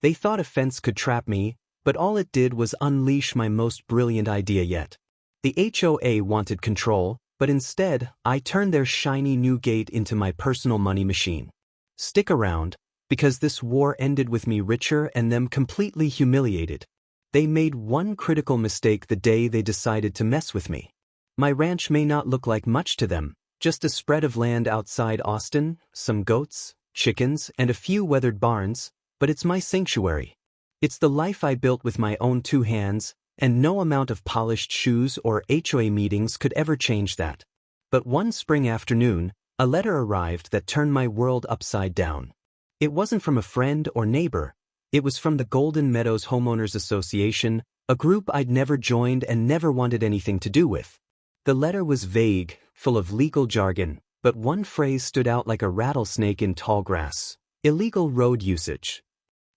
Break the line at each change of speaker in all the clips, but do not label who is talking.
They thought a fence could trap me, but all it did was unleash my most brilliant idea yet. The HOA wanted control, but instead, I turned their shiny new gate into my personal money machine. Stick around, because this war ended with me richer and them completely humiliated. They made one critical mistake the day they decided to mess with me. My ranch may not look like much to them, just a spread of land outside Austin, some goats, chickens, and a few weathered barns, but it's my sanctuary. It's the life I built with my own two hands, and no amount of polished shoes or HOA meetings could ever change that. But one spring afternoon, a letter arrived that turned my world upside down. It wasn't from a friend or neighbor. It was from the Golden Meadows Homeowners Association, a group I'd never joined and never wanted anything to do with. The letter was vague, full of legal jargon, but one phrase stood out like a rattlesnake in tall grass: illegal road usage.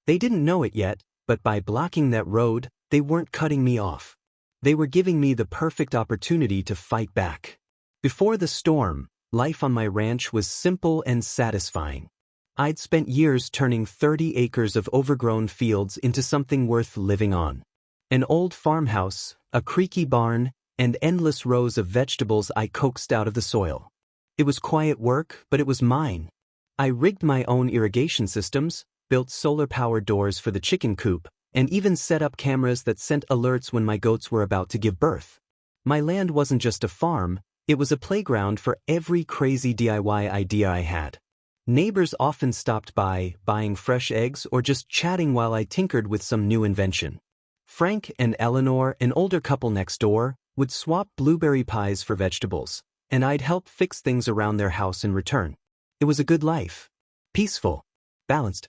They didn't know it yet, but by blocking that road, they weren't cutting me off. They were giving me the perfect opportunity to fight back. Before the storm, life on my ranch was simple and satisfying. I'd spent years turning 30 acres of overgrown fields into something worth living on. An old farmhouse, a creaky barn, and endless rows of vegetables I coaxed out of the soil. It was quiet work, but it was mine. I rigged my own irrigation systems, built solar-powered doors for the chicken coop, and even set up cameras that sent alerts when my goats were about to give birth. My land wasn't just a farm, it was a playground for every crazy DIY idea I had. Neighbors often stopped by, buying fresh eggs or just chatting while I tinkered with some new invention. Frank and Eleanor, an older couple next door, would swap blueberry pies for vegetables, and I'd help fix things around their house in return. It was a good life. Peaceful. Balanced.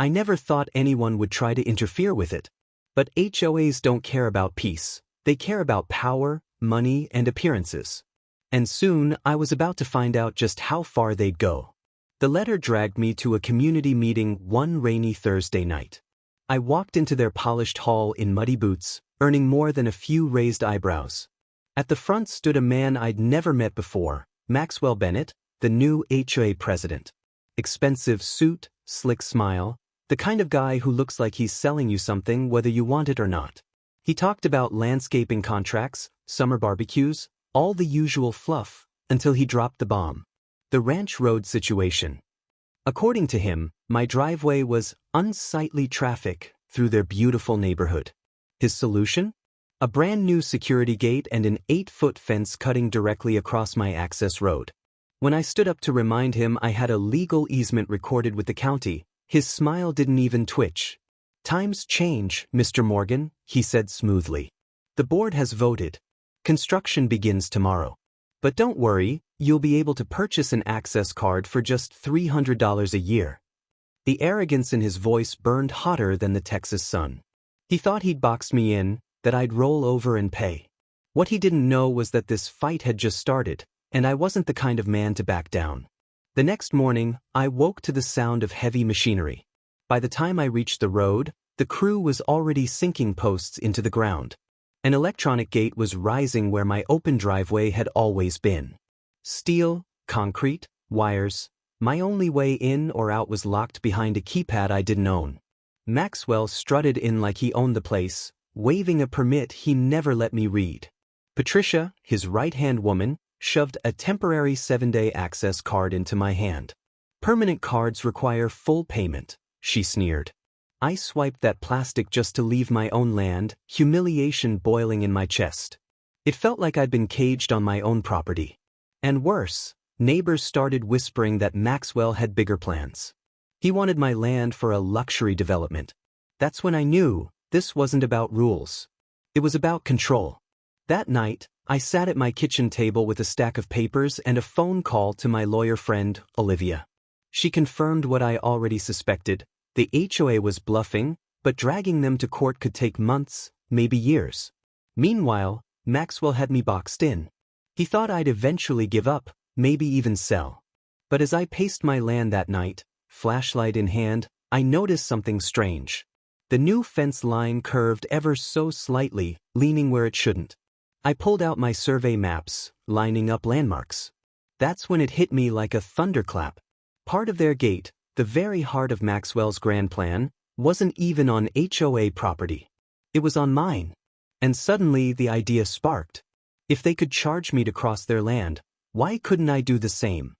I never thought anyone would try to interfere with it. But HOAs don't care about peace. They care about power, money, and appearances. And soon, I was about to find out just how far they'd go. The letter dragged me to a community meeting one rainy Thursday night. I walked into their polished hall in muddy boots, earning more than a few raised eyebrows. At the front stood a man I'd never met before, Maxwell Bennett, the new HOA president. Expensive suit, slick smile, the kind of guy who looks like he's selling you something whether you want it or not. He talked about landscaping contracts, summer barbecues, all the usual fluff, until he dropped the bomb. The ranch road situation. According to him, my driveway was unsightly traffic through their beautiful neighborhood. His solution? A brand new security gate and an 8-foot fence cutting directly across my access road. When I stood up to remind him I had a legal easement recorded with the county, his smile didn't even twitch. "Times change, Mr. Morgan," he said smoothly. "The board has voted. Construction begins tomorrow. But don't worry, you'll be able to purchase an access card for just $300 a year." The arrogance in his voice burned hotter than the Texas sun. He thought he'd box me in, that I'd roll over and pay. What he didn't know was that this fight had just started, and I wasn't the kind of man to back down. The next morning, I woke to the sound of heavy machinery. By the time I reached the road, the crew was already sinking posts into the ground. An electronic gate was rising where my open driveway had always been. Steel, concrete, wires. My only way in or out was locked behind a keypad I didn't own. Maxwell strutted in like he owned the place, waving a permit he never let me read. Patricia, his right-hand woman, shoved a temporary 7-day access card into my hand. "Permanent cards require full payment," she sneered. I swiped that plastic just to leave my own land, humiliation boiling in my chest. It felt like I'd been caged on my own property. And worse, neighbors started whispering that Maxwell had bigger plans. He wanted my land for a luxury development. That's when I knew this wasn't about rules. It was about control. That night, I sat at my kitchen table with a stack of papers and a phone call to my lawyer friend, Olivia. She confirmed what I already suspected. The HOA was bluffing, but dragging them to court could take months, maybe years. Meanwhile, Maxwell had me boxed in. He thought I'd eventually give up, maybe even sell. But as I paced my land that night, flashlight in hand, I noticed something strange. The new fence line curved ever so slightly, leaning where it shouldn't. I pulled out my survey maps, lining up landmarks. That's when it hit me like a thunderclap. Part of their gate, the very heart of Maxwell's grand plan, Wasn't even on HOA property. It was on mine. And suddenly the idea sparked. If they could charge me to cross their land, why couldn't I do the same?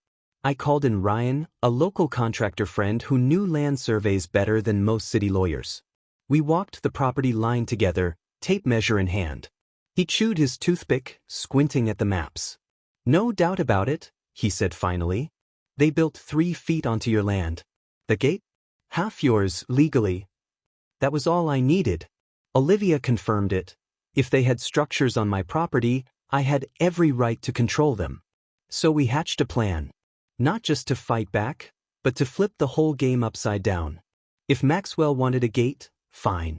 I called in Ryan, a local contractor friend who knew land surveys better than most city lawyers. We walked the property line together, tape measure in hand. He chewed his toothpick, squinting at the maps. No doubt about it, he said finally. They built 3 feet onto your land. The gate? Half yours, legally. That was all I needed. Olivia confirmed it. If they had structures on my property, I had every right to control them. So we hatched a plan. Not just to fight back, but to flip the whole game upside down. If Maxwell wanted a gate, fine.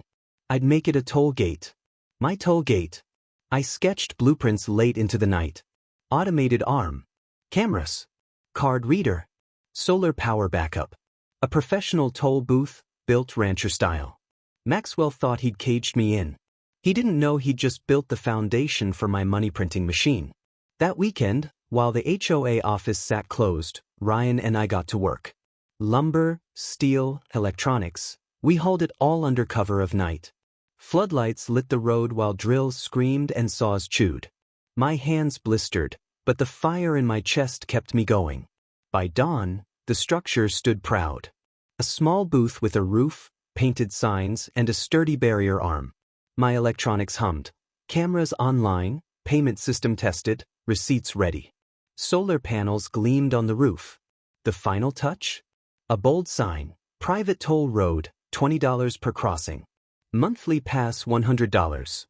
I'd make it a toll gate. My toll gate. I sketched blueprints late into the night. Automated arm. Cameras. Card reader. Solar power backup. A professional toll booth, built rancher style. Maxwell thought he'd caged me in. He didn't know he'd just built the foundation for my money printing machine. That weekend, while the HOA office sat closed, Ryan and I got to work. Lumber, steel, electronics, we hauled it all under cover of night. Floodlights lit the road while drills screamed and saws chewed. My hands blistered, but the fire in my chest kept me going. By dawn, the structure stood proud. A small booth with a roof, painted signs, and a sturdy barrier arm. My electronics hummed. Cameras online, payment system tested, receipts ready. Solar panels gleamed on the roof. The final touch? A bold sign. Private toll road, $20 per crossing. Monthly pass $100.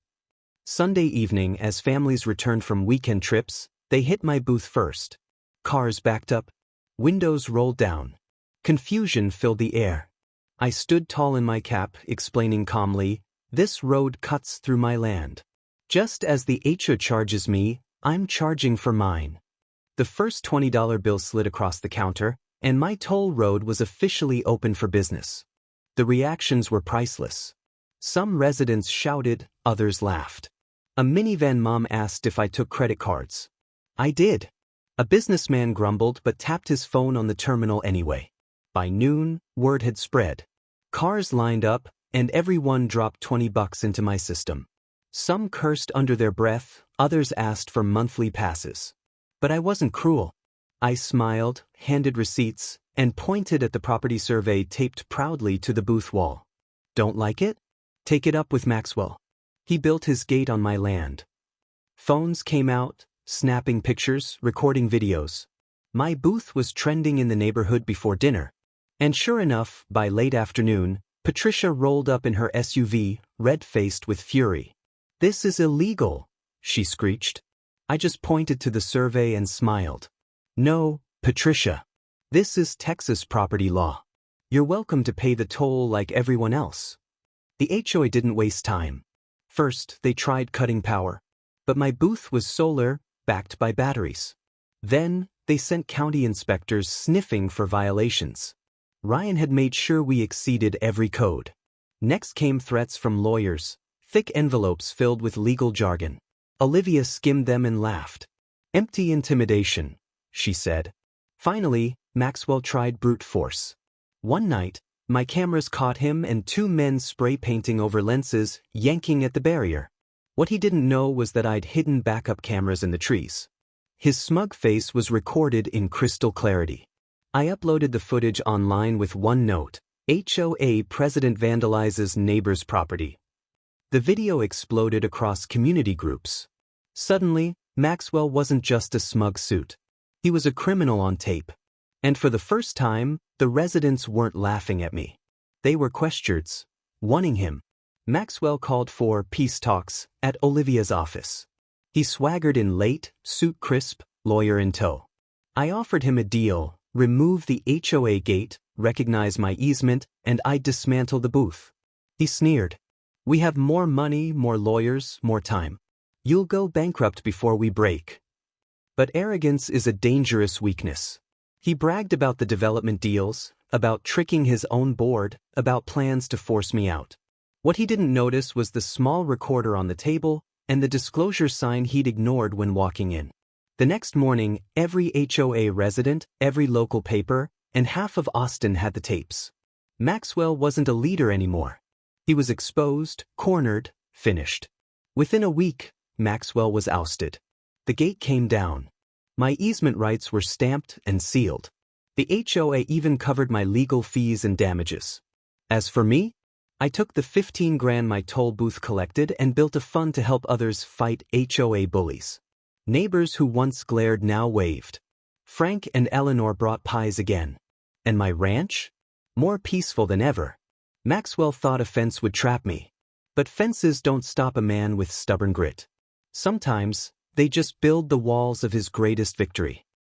Sunday evening, as families returned from weekend trips, they hit my booth first. Cars backed up. Windows rolled down. Confusion filled the air. I stood tall in my cap, explaining calmly, "This road cuts through my land. Just as the HOA charges me, I'm charging for mine." The first $20 bill slid across the counter, and my toll road was officially open for business. The reactions were priceless. Some residents shouted, others laughed. A minivan mom asked if I took credit cards. I did. A businessman grumbled but tapped his phone on the terminal anyway. By noon, word had spread. Cars lined up, and everyone dropped $20 into my system. Some cursed under their breath, others asked for monthly passes. But I wasn't cruel. I smiled, handed receipts, and pointed at the property survey taped proudly to the booth wall. Don't like it? Take it up with Maxwell. He built his gate on my land. Phones came out, snapping pictures, recording videos. My booth was trending in the neighborhood before dinner. And sure enough, by late afternoon, Patricia rolled up in her SUV, red-faced with fury. "This is illegal," she screeched. I just pointed to the survey and smiled. "No, Patricia. This is Texas property law. You're welcome to pay the toll like everyone else." The HOA didn't waste time. First, they tried cutting power. But my booth was solar, backed by batteries. Then, they sent county inspectors sniffing for violations. Ryan had made sure we exceeded every code. Next came threats from lawyers, thick envelopes filled with legal jargon. Olivia skimmed them and laughed. "Empty intimidation," she said. Finally, Maxwell tried brute force. One night, my cameras caught him and 2 men spray painting over lenses, yanking at the barrier. What he didn't know was that I'd hidden backup cameras in the trees. His smug face was recorded in crystal clarity. I uploaded the footage online with one note: HOA president vandalizes neighbor's property. The video exploded across community groups. Suddenly, Maxwell wasn't just a smug suit. He was a criminal on tape. And for the first time, the residents weren't laughing at me. They were questions, wanting him. Maxwell called for peace talks at Olivia's office. He swaggered in late, suit crisp, lawyer in tow. I offered him a deal: remove the HOA gate, recognize my easement, and I'd dismantle the booth. He sneered. "We have more money, more lawyers, more time. You'll go bankrupt before we break." But arrogance is a dangerous weakness. He bragged about the development deals, about tricking his own board, about plans to force me out. What he didn't notice was the small recorder on the table and the disclosure sign he'd ignored when walking in. The next morning, every HOA resident, every local paper, and half of Austin had the tapes. Maxwell wasn't a leader anymore. He was exposed, cornered, finished. Within a week, Maxwell was ousted. The gate came down. My easement rights were stamped and sealed. The HOA even covered my legal fees and damages. As for me, I took the 15 grand my toll booth collected and built a fund to help others fight HOA bullies. Neighbors who once glared now waved. Frank and Eleanor brought pies again. And my ranch? More peaceful than ever. Maxwell thought a fence would trap me. But fences don't stop a man with stubborn grit. Sometimes, they just build the walls of his greatest victory.